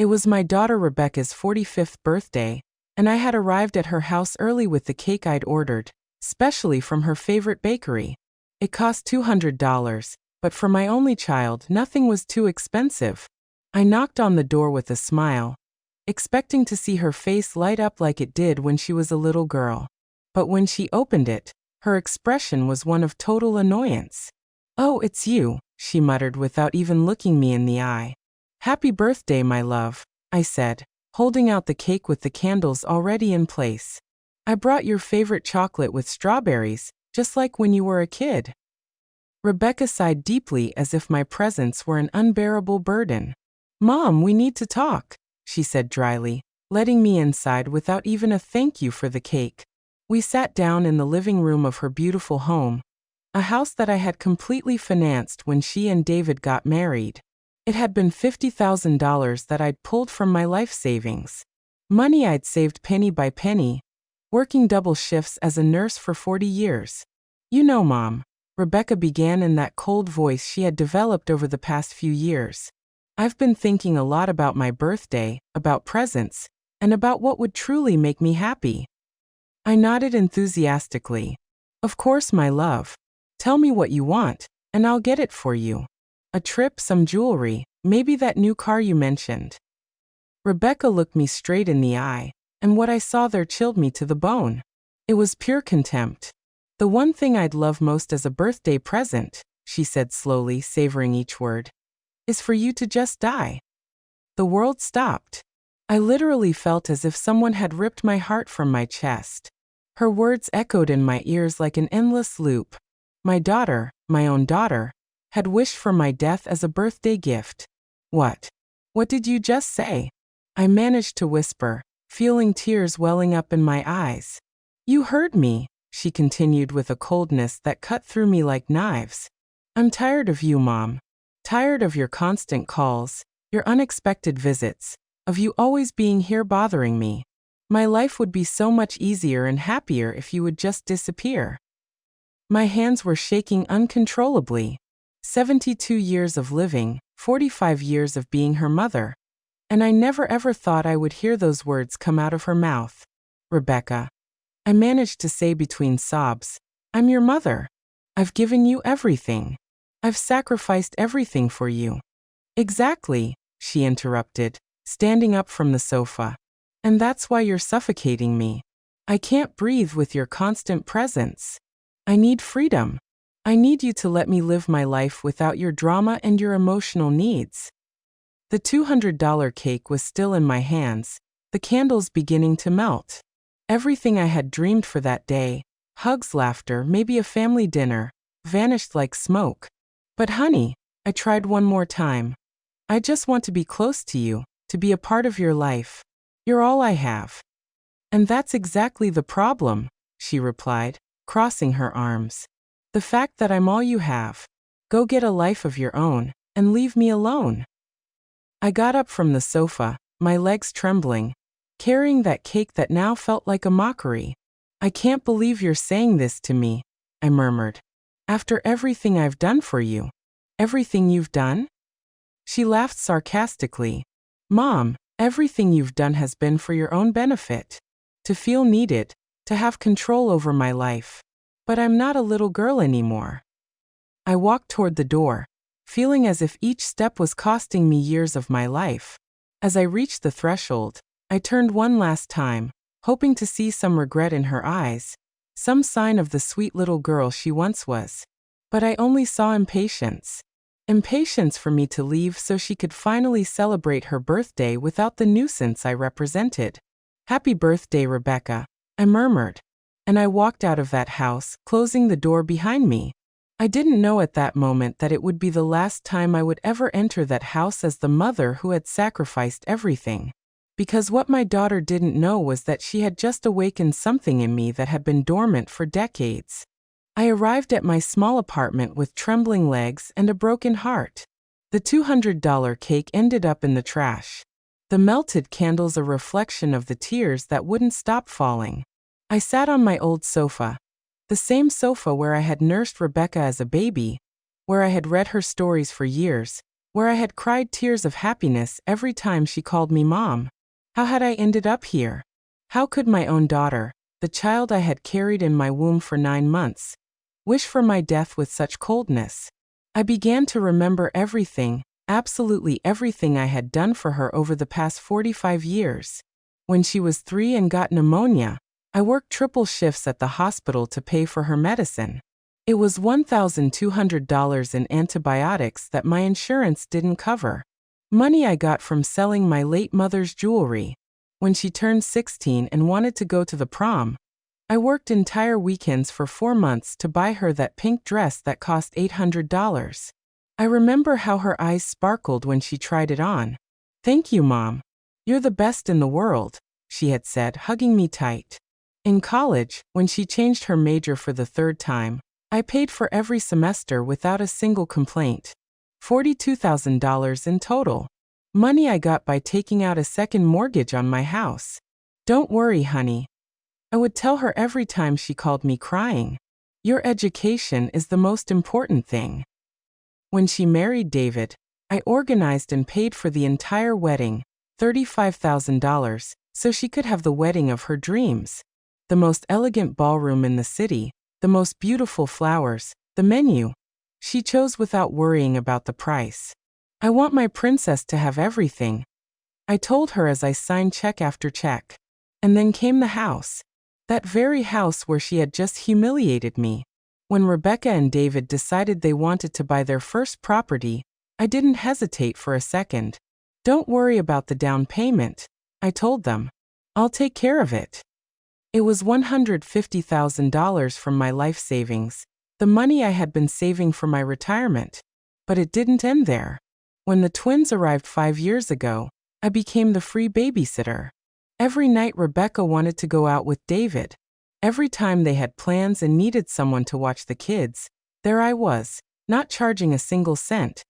It was my daughter Rebecca's 45th birthday, and I had arrived at her house early with the cake I'd ordered, specially from her favorite bakery. It cost $200, but for my only child, nothing was too expensive. I knocked on the door with a smile, expecting to see her face light up like it did when she was a little girl. But when she opened it, her expression was one of total annoyance. "Oh, it's you," she muttered without even looking me in the eye. "Happy birthday, my love," I said, holding out the cake with the candles already in place. "I brought your favorite chocolate with strawberries, just like when you were a kid." Rebecca sighed deeply as if my presence were an unbearable burden. "Mom, we need to talk," she said dryly, letting me inside without even a thank you for the cake. We sat down in the living room of her beautiful home, a house that I had completely financed when she and David got married. It had been $50,000 that I'd pulled from my life savings. Money I'd saved penny by penny, working double shifts as a nurse for 40 years. "You know, Mom," Rebecca began in that cold voice she had developed over the past few years, "I've been thinking a lot about my birthday, about presents, and about what would truly make me happy." I nodded enthusiastically. "Of course, my love. Tell me what you want, and I'll get it for you. A trip, some jewelry, maybe that new car you mentioned." Rebecca looked me straight in the eye, and what I saw there chilled me to the bone. It was pure contempt. "The one thing I'd love most as a birthday present," she said slowly, savoring each word, "is for you to just die." The world stopped. I literally felt as if someone had ripped my heart from my chest. Her words echoed in my ears like an endless loop. My daughter, my own daughter, had wished for my death as a birthday gift. "What? What did you just say?" I managed to whisper, feeling tears welling up in my eyes. "You heard me," she continued with a coldness that cut through me like knives. "I'm tired of you, Mom. Tired of your constant calls, your unexpected visits, of you always being here bothering me. My life would be so much easier and happier if you would just disappear." My hands were shaking uncontrollably. 72 years of living, 45 years of being her mother. And I never ever thought I would hear those words come out of her mouth. "Rebecca," I managed to say between sobs, "I'm your mother. I've given you everything. I've sacrificed everything for you." "Exactly," she interrupted, standing up from the sofa. "And that's why you're suffocating me. I can't breathe with your constant presence. I need freedom. I need you to let me live my life without your drama and your emotional needs." The $200 cake was still in my hands, the candles beginning to melt. Everything I had dreamed for that day, hugs, laughter, maybe a family dinner, vanished like smoke. "But honey," I tried one more time, "I just want to be close to you, to be a part of your life. You're all I have." "And that's exactly the problem," she replied, crossing her arms. "The fact that I'm all you have. Go get a life of your own, and leave me alone." I got up from the sofa, my legs trembling, carrying that cake that now felt like a mockery. "I can't believe you're saying this to me," I murmured. "After everything I've done for you. Everything you've done?" She laughed sarcastically. "Mom, everything you've done has been for your own benefit. To feel needed, to have control over my life. But I'm not a little girl anymore." I walked toward the door, feeling as if each step was costing me years of my life. As I reached the threshold, I turned one last time, hoping to see some regret in her eyes, some sign of the sweet little girl she once was. But I only saw impatience. Impatience for me to leave so she could finally celebrate her birthday without the nuisance I represented. "Happy birthday, Rebecca," I murmured. And I walked out of that house, closing the door behind me. I didn't know at that moment that it would be the last time I would ever enter that house as the mother who had sacrificed everything. Because what my daughter didn't know was that she had just awakened something in me that had been dormant for decades. I arrived at my small apartment with trembling legs and a broken heart. The $200 cake ended up in the trash. The melted candles a reflection of the tears that wouldn't stop falling. I sat on my old sofa, the same sofa where I had nursed Rebecca as a baby, where I had read her stories for years, where I had cried tears of happiness every time she called me mom. How had I ended up here? How could my own daughter, the child I had carried in my womb for 9 months, wish for my death with such coldness? I began to remember everything, absolutely everything I had done for her over the past 45 years. When she was 3 and got pneumonia, I worked triple shifts at the hospital to pay for her medicine. It was $1,200 in antibiotics that my insurance didn't cover. Money I got from selling my late mother's jewelry. When she turned 16 and wanted to go to the prom, I worked entire weekends for 4 months to buy her that pink dress that cost $800. I remember how her eyes sparkled when she tried it on. "Thank you, Mom. You're the best in the world," she had said, hugging me tight. In college, when she changed her major for the 3rd time, I paid for every semester without a single complaint. $42,000 in total. Money I got by taking out a second mortgage on my house. "Don't worry, honey," I would tell her every time she called me crying. "Your education is the most important thing." When she married David, I organized and paid for the entire wedding, $35,000, so she could have the wedding of her dreams. The most elegant ballroom in the city, the most beautiful flowers, the menu. She chose without worrying about the price. "I want my princess to have everything," I told her as I signed check after check. And then came the house. That very house where she had just humiliated me. When Rebecca and David decided they wanted to buy their first property, I didn't hesitate for a second. "Don't worry about the down payment," I told them. "I'll take care of it." It was $150,000 from my life savings, the money I had been saving for my retirement. But it didn't end there. When the twins arrived 5 years ago, I became the free babysitter. Every night Rebecca wanted to go out with David. Every time they had plans and needed someone to watch the kids, there I was, not charging a single cent,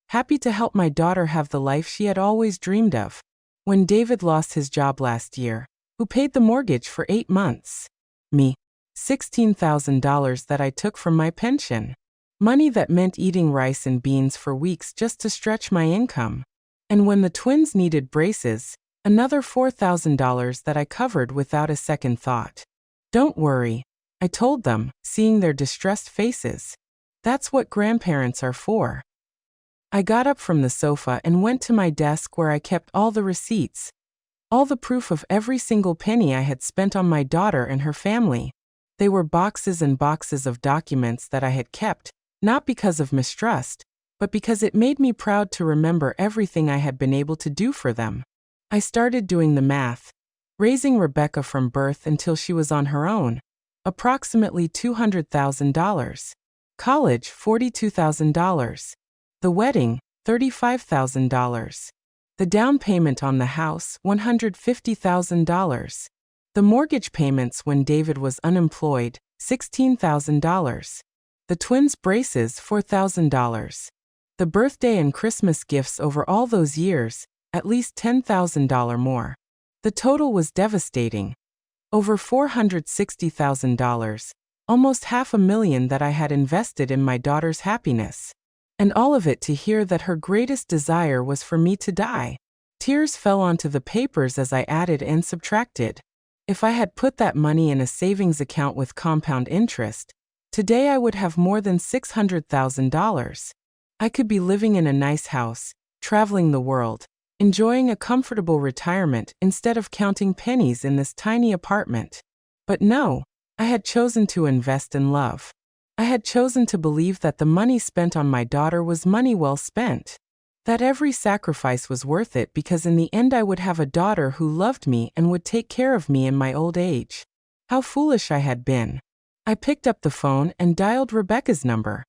happy to help my daughter have the life she had always dreamed of. When David lost his job last year, who paid the mortgage for 8 months? Me. $16,000 that I took from my pension. Money that meant eating rice and beans for weeks just to stretch my income. And when the twins needed braces, another $4,000 that I covered without a second thought. "Don't worry," I told them, seeing their distressed faces. "That's what grandparents are for." I got up from the sofa and went to my desk where I kept all the receipts, all the proof of every single penny I had spent on my daughter and her family. They were boxes and boxes of documents that I had kept, not because of mistrust, but because it made me proud to remember everything I had been able to do for them. I started doing the math. Raising Rebecca from birth until she was on her own, approximately $200,000. College, $42,000. The wedding, $35,000. The down payment on the house, $150,000. The mortgage payments when David was unemployed, $16,000. The twins' braces, $4,000. The birthday and Christmas gifts over all those years, at least $10,000 more. The total was devastating. Over $460,000, almost $500,000 that I had invested in my daughter's happiness. And all of it to hear that her greatest desire was for me to die. Tears fell onto the papers as I added and subtracted. If I had put that money in a savings account with compound interest, today I would have more than $600,000. I could be living in a nice house, traveling the world, enjoying a comfortable retirement instead of counting pennies in this tiny apartment. But no, I had chosen to invest in love. I had chosen to believe that the money spent on my daughter was money well spent. That every sacrifice was worth it because in the end I would have a daughter who loved me and would take care of me in my old age. How foolish I had been. I picked up the phone and dialed Rebecca's number.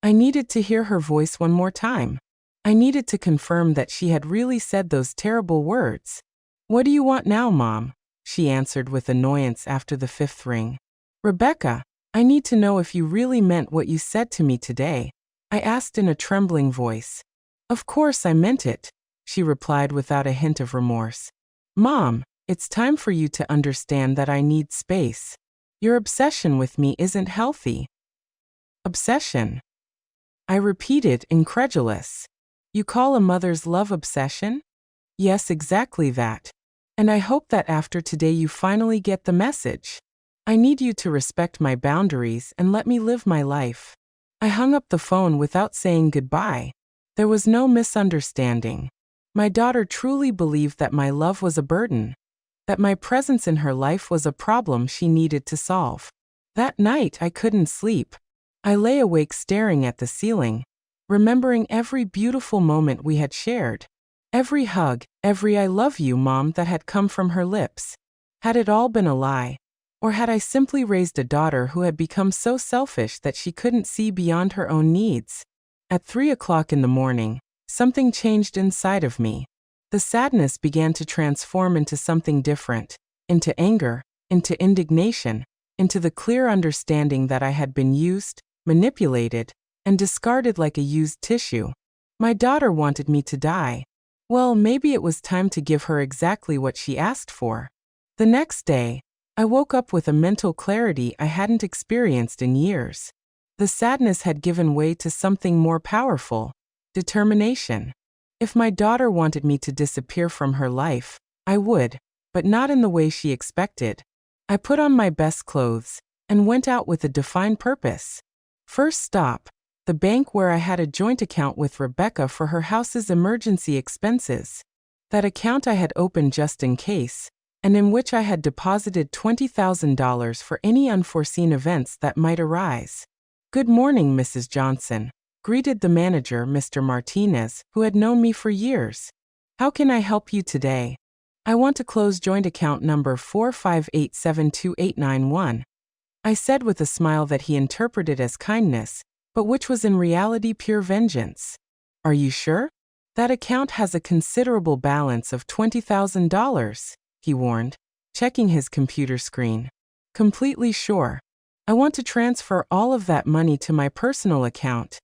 I needed to hear her voice one more time. I needed to confirm that she had really said those terrible words. "What do you want now, Mom?" she answered with annoyance after the 5th ring. "Rebecca, I need to know if you really meant what you said to me today," I asked in a trembling voice. "Of course I meant it," she replied without a hint of remorse. "Mom, it's time for you to understand that I need space. Your obsession with me isn't healthy." "Obsession?" I repeated, incredulous. You call a mother's love obsession? Yes, exactly that. And I hope that after today you finally get the message. I need you to respect my boundaries and let me live my life. I hung up the phone without saying goodbye. There was no misunderstanding. My daughter truly believed that my love was a burden, that my presence in her life was a problem she needed to solve. That night I couldn't sleep. I lay awake staring at the ceiling, remembering every beautiful moment we had shared. Every hug, every "I love you, Mom" that had come from her lips. Had it all been a lie? Or had I simply raised a daughter who had become so selfish that she couldn't see beyond her own needs? At 3 o'clock in the morning, something changed inside of me. The sadness began to transform into something different, into anger, into indignation, into the clear understanding that I had been used, manipulated, and discarded like a used tissue. My daughter wanted me to die. Well, maybe it was time to give her exactly what she asked for. The next day, I woke up with a mental clarity I hadn't experienced in years. The sadness had given way to something more powerful: determination. If my daughter wanted me to disappear from her life, I would, but not in the way she expected. I put on my best clothes and went out with a defined purpose. First stop, the bank where I had a joint account with Rebecca for her house's emergency expenses. That account I had opened just in case, and in which I had deposited $20,000 for any unforeseen events that might arise. "Good morning, Mrs. Johnson," greeted the manager, Mr. Martinez, who had known me for years. "How can I help you today?" "I want to close joint account number 458728891. I said with a smile that he interpreted as kindness, but which was in reality pure vengeance. "Are you sure? That account has a considerable balance of $20,000, he warned, checking his computer screen. "Completely sure. I want to transfer all of that money to my personal account,"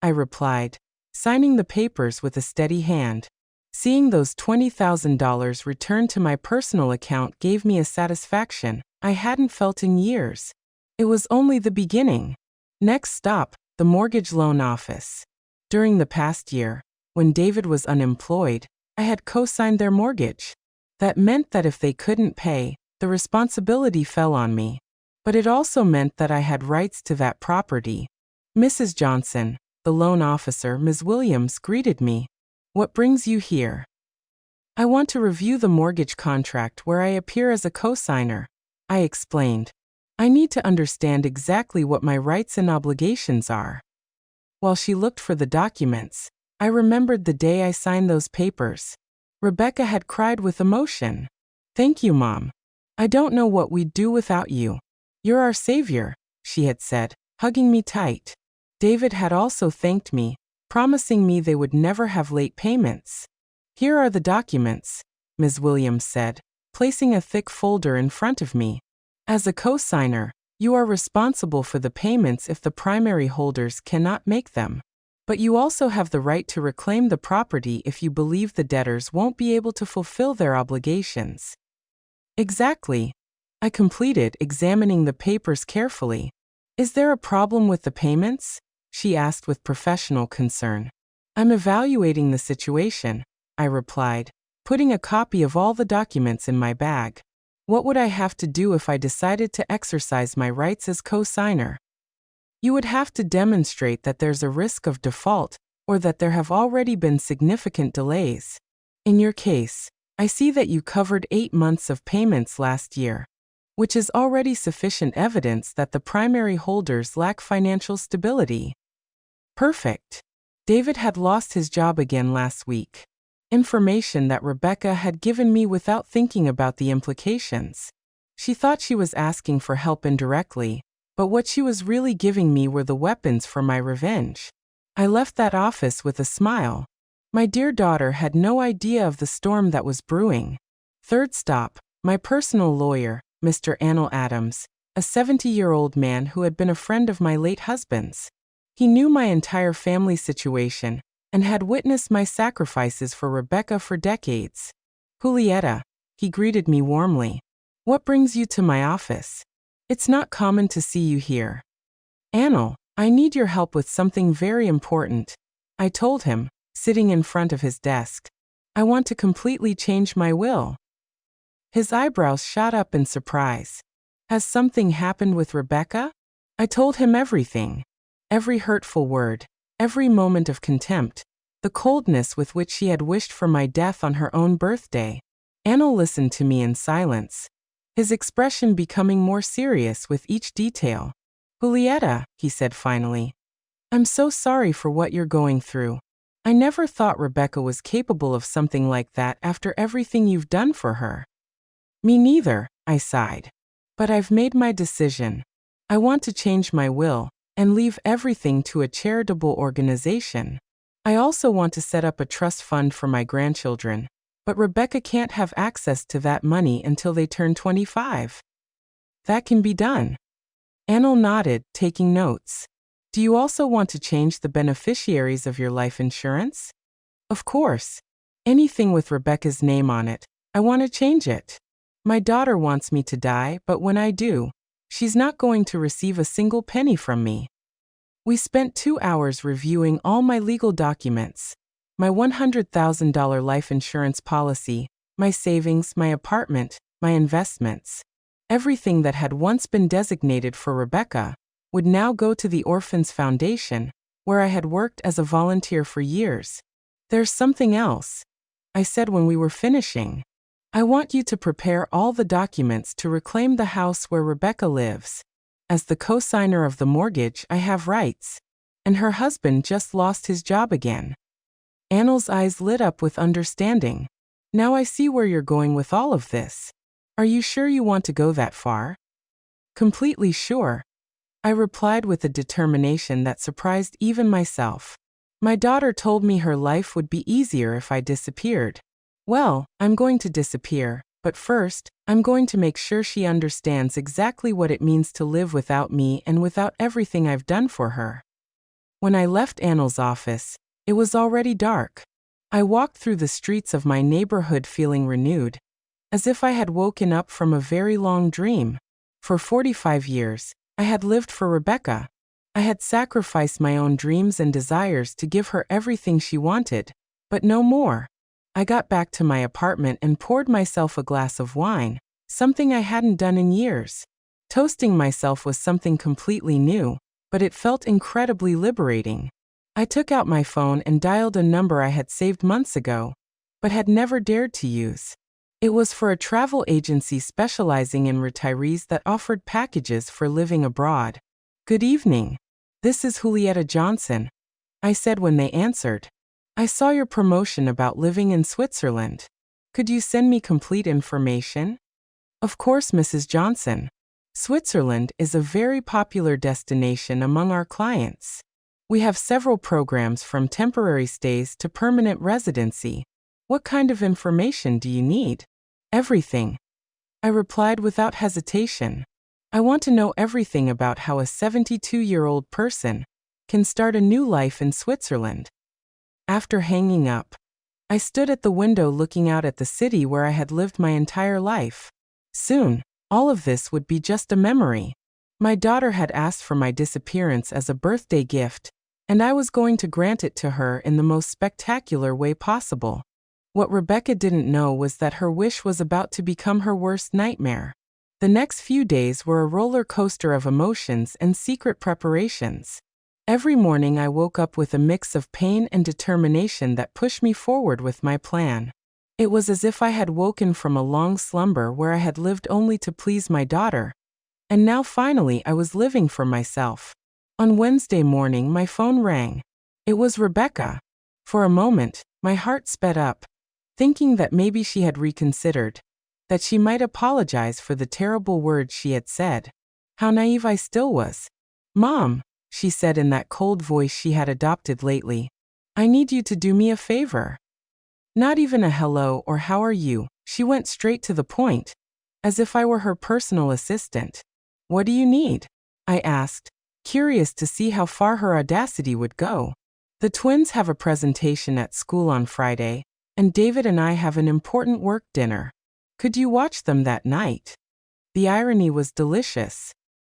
I replied, signing the papers with a steady hand. Seeing those $20,000 returned to my personal account gave me a satisfaction I hadn't felt in years. It was only the beginning. Next stop, the mortgage loan office. During the past year, when David was unemployed, I had co-signed their mortgage. That meant that if they couldn't pay, the responsibility fell on me. But it also meant that I had rights to that property. "Mrs. Johnson," the loan officer, Ms. Williams, greeted me. "What brings you here?" "I want to review the mortgage contract where I appear as a co-signer," I explained. "I need to understand exactly what my rights and obligations are." While she looked for the documents, I remembered the day I signed those papers. Rebecca had cried with emotion. "Thank you, Mom. I don't know what we'd do without you. You're our savior," she had said, hugging me tight. David had also thanked me, promising me they would never have late payments. "Here are the documents," Ms. Williams said, placing a thick folder in front of me. "As a co-signer, you are responsible for the payments if the primary holders cannot make them. But you also have the right to reclaim the property if you believe the debtors won't be able to fulfill their obligations." "Exactly," I completed, examining the papers carefully. "Is there a problem with the payments?" she asked with professional concern. "I'm evaluating the situation," I replied, putting a copy of all the documents in my bag. "What would I have to do if I decided to exercise my rights as co-signer?" "You would have to demonstrate that there's a risk of default, or that there have already been significant delays. In your case, I see that you covered 8 months of payments last year, which is already sufficient evidence that the primary holders lack financial stability." Perfect. David had lost his job again last week. Information that Rebecca had given me without thinking about the implications. She thought she was asking for help indirectly, but what she was really giving me were the weapons for my revenge. I left that office with a smile. My dear daughter had no idea of the storm that was brewing. Third stop, my personal lawyer, Mr. Anil Adams, a 70-year-old man who had been a friend of my late husband's. He knew my entire family situation and had witnessed my sacrifices for Rebecca for decades. "Julieta," he greeted me warmly. "What brings you to my office? It's not common to see you here." "Anil, I need your help with something very important," I told him, sitting in front of his desk. I want to completely change my will. His eyebrows shot up in surprise. Has something happened with Rebecca? I told him everything. Every hurtful word, every moment of contempt, the coldness with which she had wished for my death on her own birthday. Anil listened to me in silence, his expression becoming more serious with each detail. Julieta, he said finally, I'm so sorry for what you're going through. I never thought Rebecca was capable of something like that after everything you've done for her. Me neither, I sighed. But I've made my decision. I want to change my will and leave everything to a charitable organization. I also want to set up a trust fund for my grandchildren, but Rebecca can't have access to that money until they turn 25. That can be done. Anil nodded, taking notes. Do you also want to change the beneficiaries of your life insurance? Of course. Anything with Rebecca's name on it, I want to change it. My daughter wants me to die, but when I do, she's not going to receive a single penny from me. We spent 2 hours reviewing all my legal documents, my $100,000 life insurance policy, my savings, my apartment, my investments. Everything that had once been designated for Rebecca would now go to the Orphans Foundation, where I had worked as a volunteer for years. There's something else, I said when we were finishing. I want you to prepare all the documents to reclaim the house where Rebecca lives. As the co-signer of the mortgage, I have rights. And her husband just lost his job again. Anil's eyes lit up with understanding. Now I see where you're going with all of this. Are you sure you want to go that far? Completely sure, I replied with a determination that surprised even myself. My daughter told me her life would be easier if I disappeared. Well, I'm going to disappear, but first, I'm going to make sure she understands exactly what it means to live without me and without everything I've done for her. When I left Anil's office, it was already dark. I walked through the streets of my neighborhood feeling renewed, as if I had woken up from a very long dream. For 45 years, I had lived for Rebecca. I had sacrificed my own dreams and desires to give her everything she wanted, but no more. I got back to my apartment and poured myself a glass of wine, something I hadn't done in years. Toasting myself was something completely new, but it felt incredibly liberating. I took out my phone and dialed a number I had saved months ago, but had never dared to use. It was for a travel agency specializing in retirees that offered packages for living abroad. Good evening. This is Julieta Johnson, I said when they answered. I saw your promotion about living in Switzerland. Could you send me complete information? Of course, Mrs. Johnson. Switzerland is a very popular destination among our clients. We have several programs from temporary stays to permanent residency. What kind of information do you need? Everything, I replied without hesitation. I want to know everything about how a 72-year-old person can start a new life in Switzerland. After hanging up, I stood at the window looking out at the city where I had lived my entire life. Soon, all of this would be just a memory. My daughter had asked for my disappearance as a birthday gift, and I was going to grant it to her in the most spectacular way possible. What Rebecca didn't know was that her wish was about to become her worst nightmare. The next few days were a roller coaster of emotions and secret preparations. Every morning I woke up with a mix of pain and determination that pushed me forward with my plan. It was as if I had woken from a long slumber where I had lived only to please my daughter, and now finally I was living for myself. On Wednesday morning my phone rang. It was Rebecca. For a moment, my heart sped up, thinking that maybe she had reconsidered, that she might apologize for the terrible words she had said. How naive I still was. Mom, she said in that cold voice she had adopted lately, I need you to do me a favor. Not even a hello or how are you, she went straight to the point, as if I were her personal assistant. What do you need? I asked, curious to see how far her audacity would go. The twins have a presentation at school on Friday, and David and I have an important work dinner. Could you watch them that night? The irony was delicious.